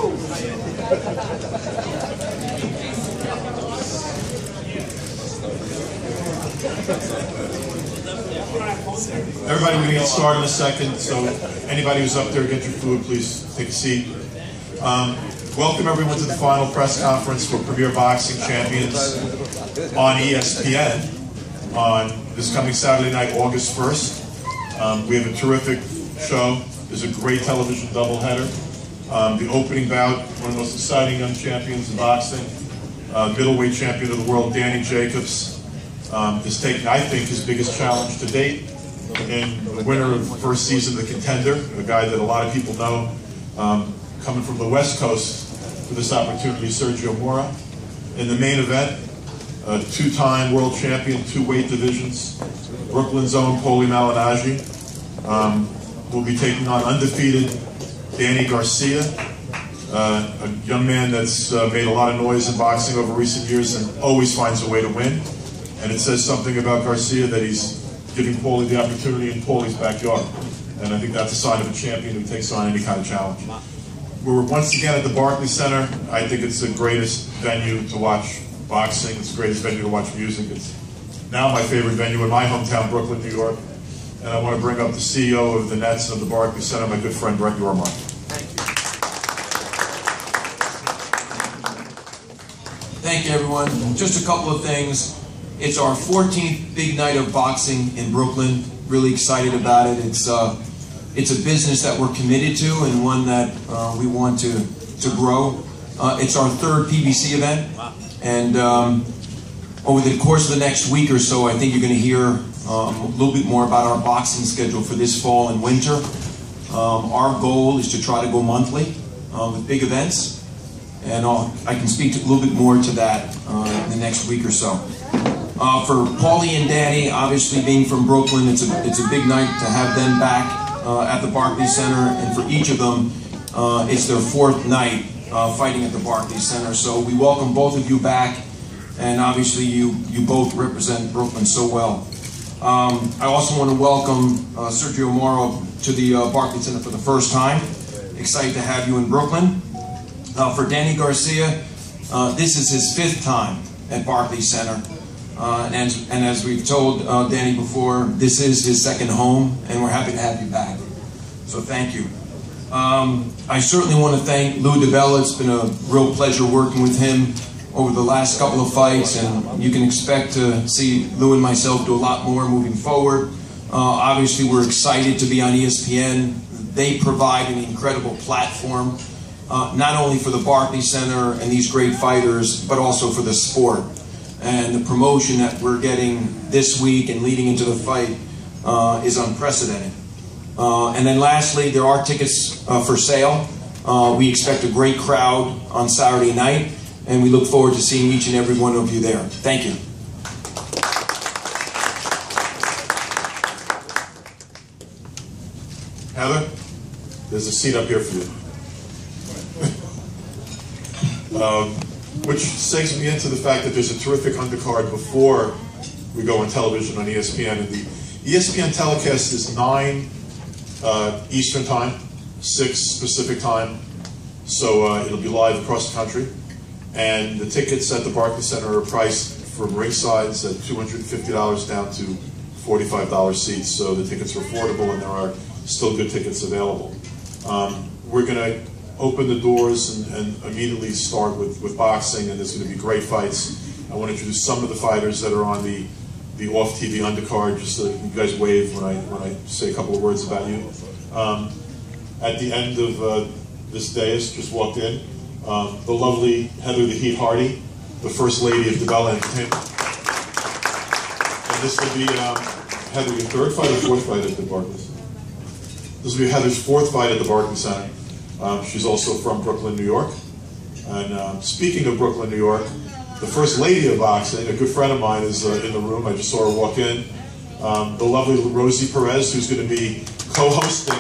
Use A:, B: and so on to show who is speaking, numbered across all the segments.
A: Everybody, we're going to get started in a second, so anybody who's up there, get your food, please take a seat. Welcome everyone to the final press conference for Premier Boxing Champions on ESPN on this coming Saturday night, August 1st. We have a terrific show. There's a great television doubleheader. The opening bout, one of the most exciting young champions in boxing, middleweight champion of the world, Danny Jacobs, is taking, I think, his biggest challenge to date. And the winner of the first season of The Contender, a guy that a lot of people know, coming from the West Coast for this opportunity, Sergio Mora. In the main event, a two-time world champion, two weight divisions, Brooklyn's own Paulie Malignaggi, will be taking on undefeated Danny Garcia, a young man that's made a lot of noise in boxing over recent years and always finds a way to win. And it says something about Garcia that he's giving Paulie the opportunity in Paulie's backyard. And I think that's a sign of a champion who takes on any kind of challenge. We're once again at the Barclays Center. I think it's the greatest venue to watch boxing. It's the greatest venue to watch music. It's now my favorite venue in my hometown, Brooklyn, New York. And I want to bring up the CEO of the Nets and of the Barclays Center, my good friend, Brett Yormark.
B: Thank you, everyone. Just a couple of things. It's our 14th big night of boxing in Brooklyn. Really excited about it. It's a business that we're committed to and one that we want to grow. It's our third PBC event, and over the course of the next week or so, I think you're going to hear a little bit more about our boxing schedule for this fall and winter. Our goal is to try to go monthly with big events, and I can speak a little bit more to that in the next week or so. For Paulie and Danny, obviously being from Brooklyn, it's a big night to have them back at the Barclays Center, and for each of them, it's their fourth night fighting at the Barclays Center. So we welcome both of you back, and obviously you both represent Brooklyn so well. I also want to welcome Sergio Mora to the Barclays Center for the first time. Excited to have you in Brooklyn. For Danny Garcia, this is his 5th time at Barclays Center. And as we've told Danny before, this is his second home, and we're happy to have you back. So thank you. I certainly want to thank Lou DiBella. It's been a real pleasure working with him over the last couple of fights, and you can expect to see Lou and myself do a lot more moving forward. Obviously, we're excited to be on ESPN. They provide an incredible platform, not only for the Barclays Center and these great fighters, but also for the sport. And the promotion that we're getting this week and leading into the fight is unprecedented. And then lastly, there are tickets for sale. We expect a great crowd on Saturday night, and we look forward to seeing each and every one of you there. Thank you.
A: Heather, there's a seat up here for you. Which segues me into the fact that there's a terrific undercard before we go on television on ESPN. And the ESPN telecast is 9 Eastern Time, 6 Pacific Time, so it'll be live across the country. And the tickets at the Barclays Center are priced from ringsides at $250 down to $45 seats, so the tickets are affordable and there are still good tickets available. We're going to open the doors and immediately start with boxing, and there's going to be great fights. I want to introduce some of the fighters that are on the off-TV undercard, just so that you guys wave when I say a couple of words about you. At the end of this dais, just walked in, the lovely Heather the Heat Hardy, the First Lady of DiBella Entertainment. And this will be Heather, your 3rd fight or 4th fight at the Barclays? This will be Heather's 4th fight at the Barclays Center. She's also from Brooklyn, New York. And speaking of Brooklyn, New York, the First Lady of boxing, a good friend of mine, is in the room. I just saw her walk in. The lovely Rosie Perez, who's going to be co-hosting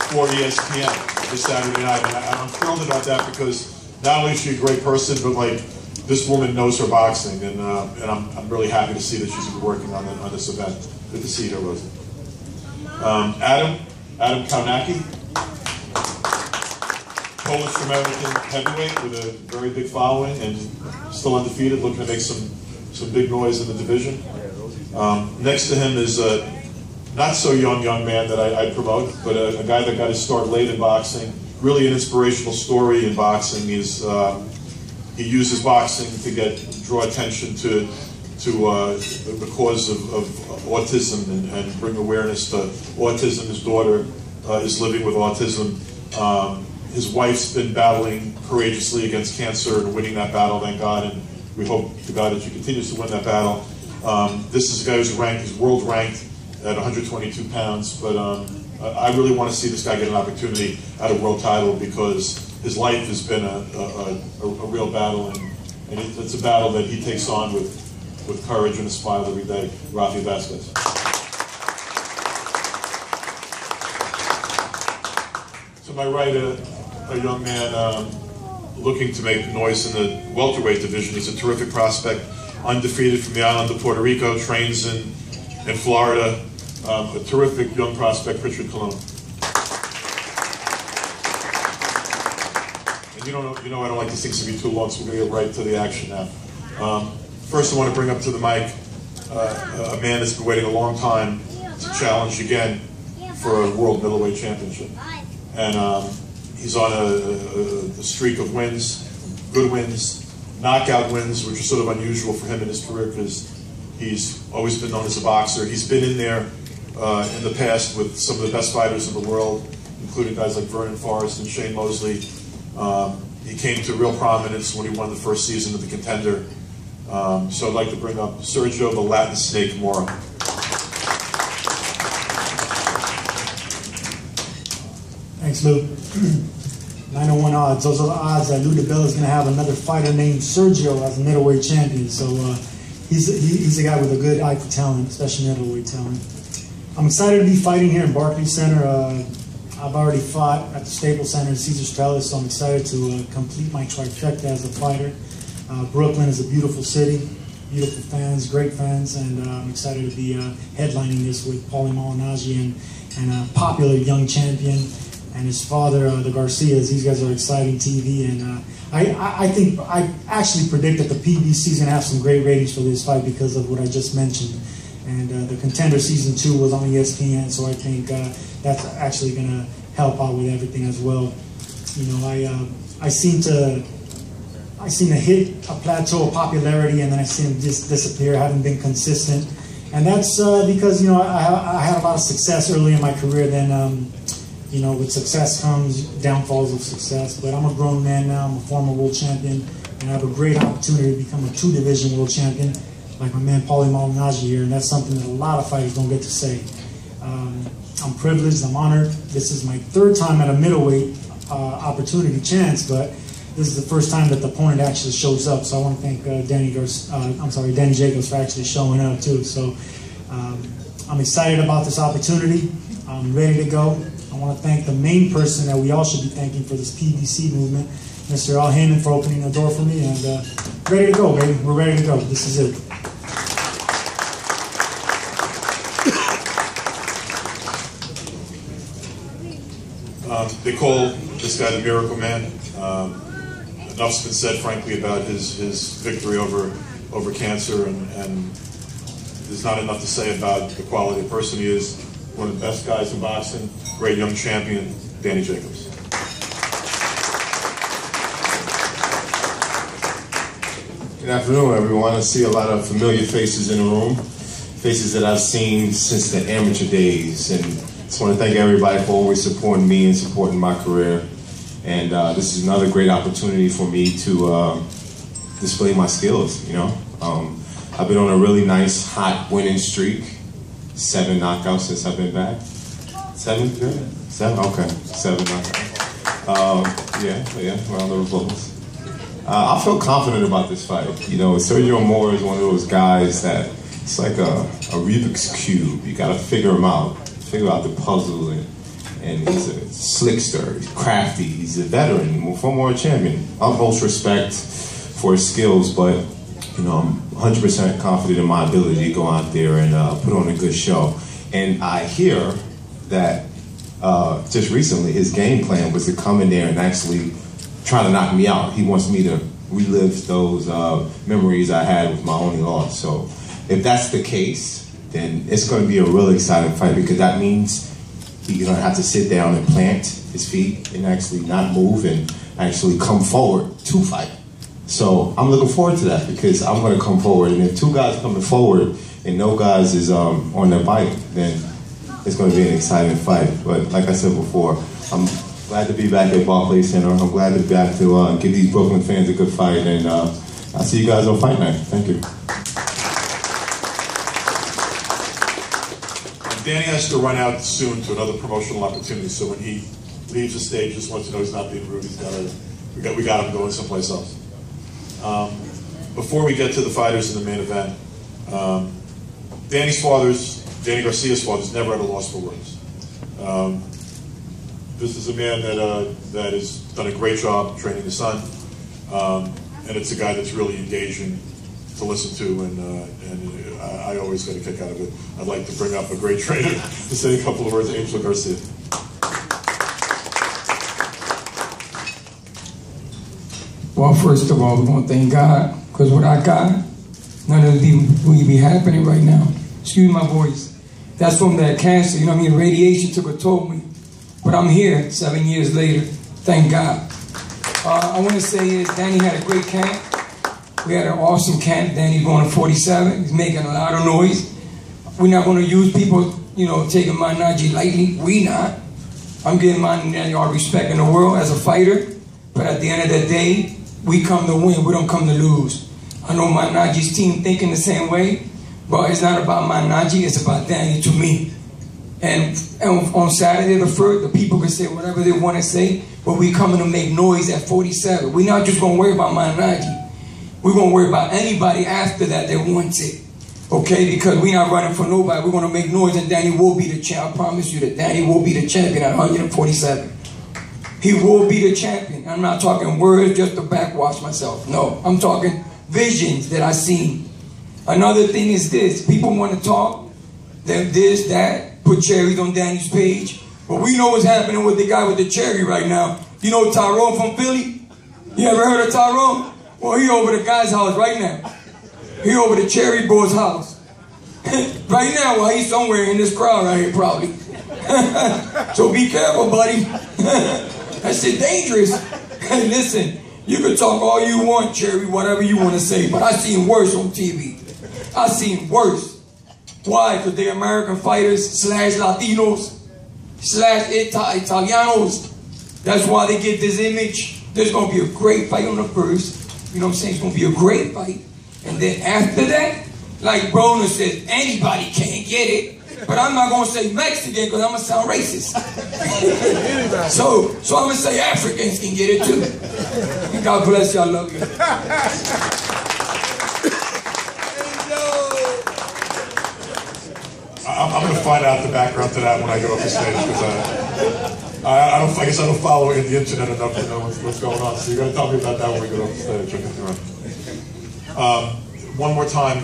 A: for ESPN this Saturday night. And I'm thrilled about that because not only is she a great person, but like this woman knows her boxing, and I'm really happy to see that she's been working on this event. Good to see you, Rosie. Adam Kaunacki. Polish-American heavyweight with a very big following and still undefeated, looking to make some big noise in the division. Next to him is a not so young man that I promote, but a guy that got his start late in boxing. Really an inspirational story in boxing. He uses boxing to draw attention to the cause of autism and bring awareness to autism. His daughter is living with autism. His wife's been battling courageously against cancer and winning that battle, thank God, and we hope to God that she continues to win that battle. This is a guy who's world ranked at 122 pounds, but I really want to see this guy get an opportunity at a world title because his life has been a real battle, and it's a battle that he takes on with courage and a smile every day. Rafi Vasquez. To my right, a young man looking to make noise in the welterweight division. He's a terrific prospect, undefeated from the island of Puerto Rico, trains in Florida. A terrific young prospect, Richard Colon. And you know I don't like these things to be too long, so we're going to get right to the action now. First, I want to bring up to the mic a man that's been waiting a long time to challenge again for a world middleweight championship. And he's on a streak of wins, good wins, knockout wins, which are sort of unusual for him in his career because he's always been known as a boxer. He's been in there in the past with some of the best fighters in the world, including guys like Vernon Forrest and Shane Mosley. He came to real prominence when he won the first season of The Contender. So I'd like to bring up Sergio the Latin Snake Mora.
C: Thanks, Lou. 901 odds. Those are the odds that Lou DiBella is going to have another fighter named Sergio as a middleweight champion. So he's a guy with a good eye for talent, especially middleweight talent. I'm excited to be fighting here in Barclays Center. I've already fought at the Staples Center in Caesars Palace, so I'm excited to complete my trifecta as a fighter. Brooklyn is a beautiful city, beautiful fans, great fans, and I'm excited to be headlining this with Paulie Malignaggi and a popular young champion and his father, the Garcias. These guys are exciting TV, and I think I actually predict that the PBC is going to have some great ratings for this fight because of what I just mentioned. And the Contender Season 2 was on ESPN, so I think that's actually going to help out with everything as well. You know, I seem to hit a plateau of popularity, and then I seem to just disappear. I haven't been consistent, and that's because I had a lot of success early in my career. Then with success comes downfalls of success. But I'm a grown man now. I'm a former world champion, and I have a great opportunity to become a 2-division world champion, like my man Paulie Malignaggi here, and that's something that a lot of fighters don't get to say. I'm privileged. I'm honored. This is my 3rd time at a middleweight opportunity chance, but this is the first time that the opponent actually shows up, so I want to thank Danny Jacobs for actually showing up too. So I'm excited about this opportunity. I'm ready to go. I want to thank the main person that we all should be thanking for this PBC movement, Mr. Al Heyman, for opening the door for me, and ready to go, baby. We're ready to go. This is it.
A: They call this guy the Miracle Man. Enough's been said, frankly, about his victory over cancer, and there's not enough to say about the quality of person he is. One of the best guys in boxing, great young champion, Danny Jacobs.
D: Good afternoon, everyone. I see a lot of familiar faces in the room, faces that I've seen since the amateur days, and just want to thank everybody for always supporting me and supporting my career. And this is another great opportunity for me to display my skills, I've been on a really nice, hot winning streak. 7 knockouts since I've been back. 7? Good? 7? Okay. 7 knockouts. Yeah, round of applause. I feel confident about this fight. Sergio Mora is one of those guys that it's like a Rubik's Cube. You gotta figure him out. Figure out the puzzle, and he's a slickster, he's crafty, he's a veteran, former champion. Utmost respect for his skills, but I'm 100% confident in my ability to go out there and put on a good show. And I hear that just recently, his game plan was to come in there and actually try to knock me out. He wants me to relive those memories I had with my only loss. So if that's the case, then it's going to be a really exciting fight, because that means he's going to have to sit down and plant his feet and actually not move and actually come forward to fight. So I'm looking forward to that, because I'm going to come forward, and if two guys coming forward and no guys is on their bike, then it's going to be an exciting fight. But like I said before, I'm glad to be back at Barclays Center. I'm glad to be back to give these Brooklyn fans a good fight, and I'll see you guys on fight night. Thank you.
A: Danny has to run out soon to another promotional opportunity, so when he leaves the stage, just wants to know he's not being rude. We got him going someplace else. Before we get to the fighters in the main event, Danny Garcia's father's never had a loss for words. This is a man that has done a great job training his son, and it's a guy that's really engaging to listen to, and I always get a kick out of it. I'd like to bring up a great trainer to say a couple of words, Angel Garcia.
E: Well, first of all, we want to thank God, because what I got, none of it would be happening right now. Excuse my voice. That's from that cancer, you know what I mean? Radiation took a toll on me. But I'm here 7 years later. Thank God. I want to say is Danny had a great camp. We had an awesome camp. Danny's going to 47. He's making a lot of noise. We're not going to use people, you know, taking Malignaggi lightly. We not. I'm giving Malignaggi all respect in the world as a fighter. But at the end of the day, we come to win. We don't come to lose. I know Malignaggi's team thinking the same way. But it's not about Malignaggi. It's about Danny to me. And on Saturday the 1st, the people can say whatever they want to say, but we coming to make noise at 47. We're not just going to worry about Malignaggi. We're going to worry about anybody after that wants it. Okay? Because we're not running for nobody. We're going to make noise, and Danny will be the champ. I promise you that Danny will be the champion at 147. He will be the champion. I'm not talking words just to backwash myself. No. I'm talking visions that I've seen. Another thing is this. People want to talk. This, that. Put cherries on Danny's page. But we know what's happening with the guy with the cherry right now. You know Tyrone from Philly? You ever heard of Tyrone? Well, he over the guy's house right now. He over the cherry boy's house. Right now, while he's somewhere in this crowd right here, probably. So be careful, buddy. That shit dangerous. Hey, listen, you can talk all you want, cherry, whatever you want to say, but I seen worse on TV. I seen worse. Why? Because they're American fighters / Latinos / Italianos. That's why they get this image. There's going to be a great fight on the first. You know what I'm saying? It's going to be a great fight. And then after that, like Broner said, anybody can't get it. But I'm not going to say Mexican because I'm going to sound racist. so I'm going to say Africans can get it too. God bless you. I love you.
A: I'm going to find out the background to that when I get off the stage, because I guess I don't follow the internet enough to know what's going on. So you're going to tell me about that when we get off the stage. One more time,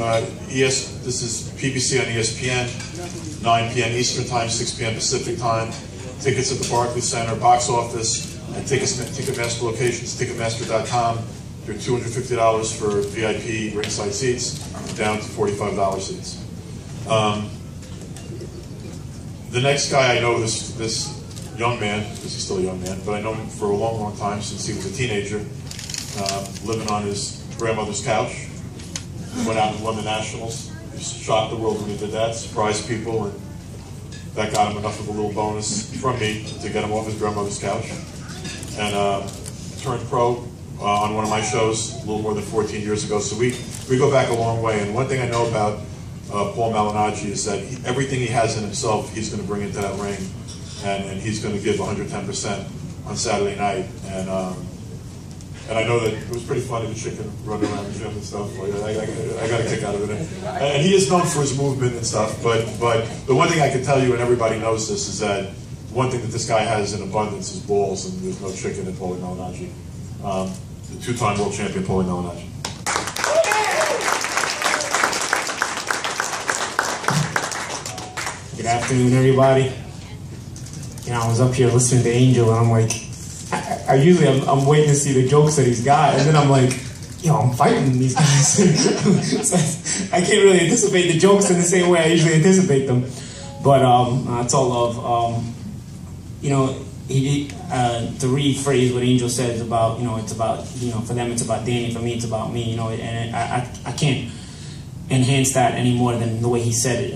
A: this is PBC on ESPN, 9 p.m. Eastern Time, 6 p.m. Pacific Time. Tickets at the Barclays Center box office and Ticketmaster locations, Ticketmaster.com. They're $250 for VIP ringside seats, down to $45 seats. The next guy I know, this young man, because he's still a young man, but I know him for a long, long time, since he was a teenager, living on his grandmother's couch. Went out and won the Nationals. He shocked the world when he did that, surprised people, and that got him enough of a little bonus from me to get him off his grandmother's couch. And turned pro on one of my shows a little more than 14 years ago. So we go back a long way. And one thing I know about Paul Malignaggi is that everything he has in himself, he's going to bring into that ring, and he's going to give 110% on Saturday night. And I know that it was pretty funny, the chicken running around the gym and stuff. I got a kick out of it. And he is known for his movement and stuff. But the one thing I can tell you, and everybody knows this, is that one thing that this guy has in abundance is balls, and there's no chicken in Paulie Malignaggi. The two-time world champion, Paulie Malignaggi.
F: Good afternoon, everybody. I was up here listening to Angel, and I'm like, I'm waiting to see the jokes that he's got, and then I'm like, I'm fighting these guys. So I can't really anticipate the jokes in the same way I usually anticipate them. But it's all love. To rephrase what Angel says about, it's about, for them it's about Danny, for me it's about me, and I can't enhance that any more than the way he said it.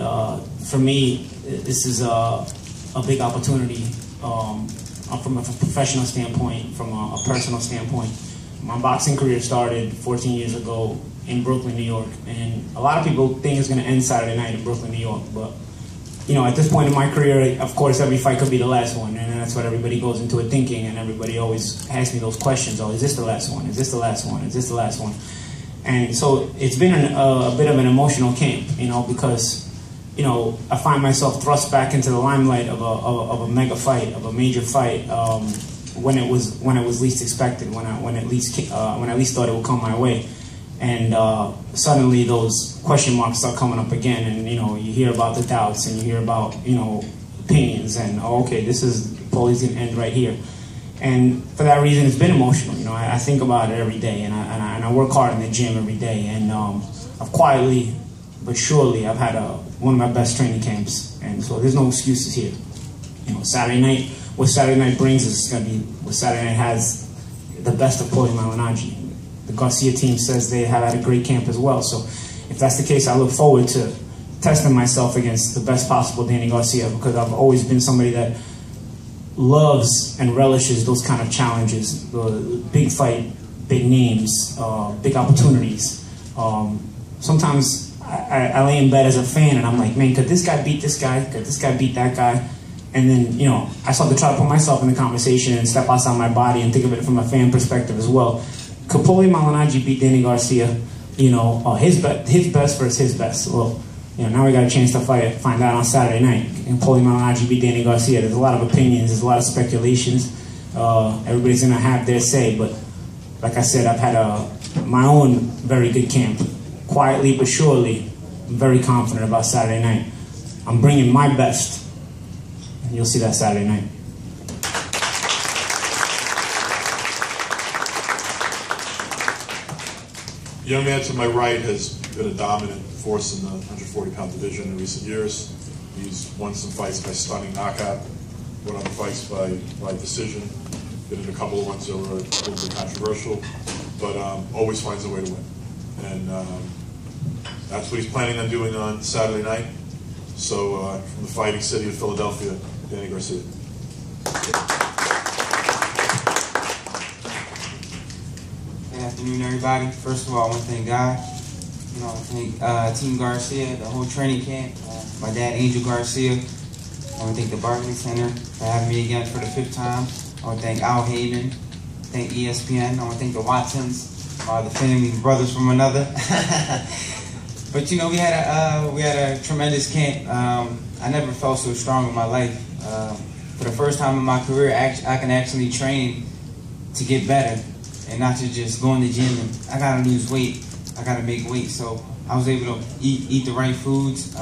F: For me, this is a big opportunity from a professional standpoint, from a personal standpoint. My boxing career started 14 years ago in Brooklyn, New York, and a lot of people think it's going to end Saturday night in Brooklyn, New York, but at this point in my career, of course, every fight could be the last one, and that's what everybody goes into it thinking, and everybody always asks me those questions, is this the last one? Is this the last one? Is this the last one? And so it's been a bit of an emotional camp, because, I find myself thrust back into the limelight of a mega fight, of a major fight, when it was least expected, when I at least thought it would come my way. And suddenly those question marks start coming up again, and you hear about the doubts, and you hear about opinions, and okay, this is Paulie's gonna end right here. And for that reason, it's been emotional. I think about it every day, and I work hard in the gym every day, and I've quietly but surely I've had one of my best training camps, and so there's no excuses here. Saturday night, what Saturday night brings is gonna be what Saturday night has the best of Paulie Malignaggi. The Garcia team says they have had a great camp as well. So if that's the case, I look forward to testing myself against the best possible Danny Garcia, because I've always been somebody that loves and relishes those kind of challenges, big fight, big names, big opportunities. Sometimes I lay in bed as a fan and I'm like, man, could this guy beat this guy? Could this guy beat that guy? And then, I start to try to put myself in the conversation and step outside my body and think of it from a fan perspective as well. Could Paulie Malignaggi beat Danny Garcia? His best versus his best. Well, now we got a chance to find out on Saturday night. And Paulie Malignaggi beat Danny Garcia. There's a lot of opinions. There's a lot of speculations. Everybody's going to have their say. But like I said, I've had my own very good camp. Quietly but surely, I'm very confident about Saturday night. I'm bringing my best. And you'll see that Saturday night.
A: The young man to my right has been a dominant force in the 140-pound division in recent years. He's won some fights by stunning knockout, won other fights by decision. Been in a couple of ones that were a little bit controversial, but always finds a way to win. And that's what he's planning on doing on Saturday night. So from the fighting city of Philadelphia, Danny Garcia.
G: Good afternoon, everybody. First of all, I want to thank God. Thank Team Garcia, the whole training camp, my dad, Angel Garcia. I want to thank the Barclays Center for having me again for the 5th time. I want to thank Al Heyman, thank ESPN. I want to thank the Watsons, the family, brothers from another. But we had a tremendous camp. I never felt so strong in my life. For the first time in my career, I can actually train to get better and not to just go in the gym and I gotta lose weight. I gotta make weight. So I was able to eat the right foods,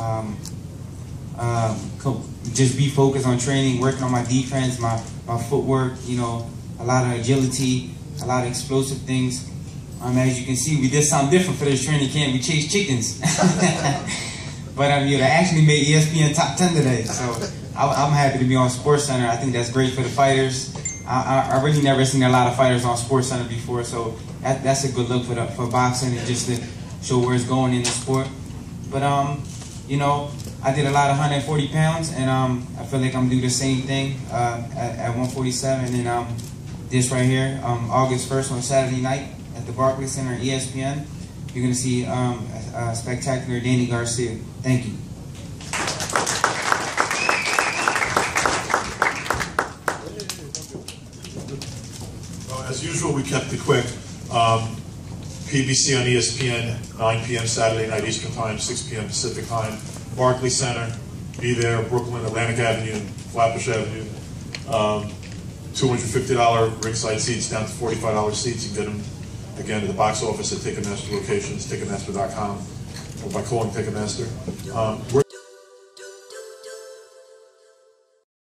G: just be focused on training, working on my defense, my footwork, a lot of agility, a lot of explosive things. As you can see, we did something different for this training camp. We chased chickens. But they actually made ESPN top 10 today. So I'm happy to be on SportsCenter. I think that's great for the fighters. I really never seen a lot of fighters on SportsCenter before, so that's a good look for boxing and just to show where it's going in the sport. But I did a lot of 140 pounds, and I feel like I'm gonna do the same thing at 147. And this right here, August 1st on Saturday night at the Barclays Center at ESPN, you're gonna see a spectacular Danny Garcia. Thank you.
A: As usual, we kept it quick. PBC on ESPN, 9 p.m. Saturday night Eastern Time, 6 p.m. Pacific Time. Barclays Center, be there. Brooklyn, Atlantic Avenue, and Flatbush Avenue. $250 ringside seats down to $45 seats. You can get them, again, at the box office at Ticketmaster locations, Ticketmaster.com, or by calling Ticketmaster.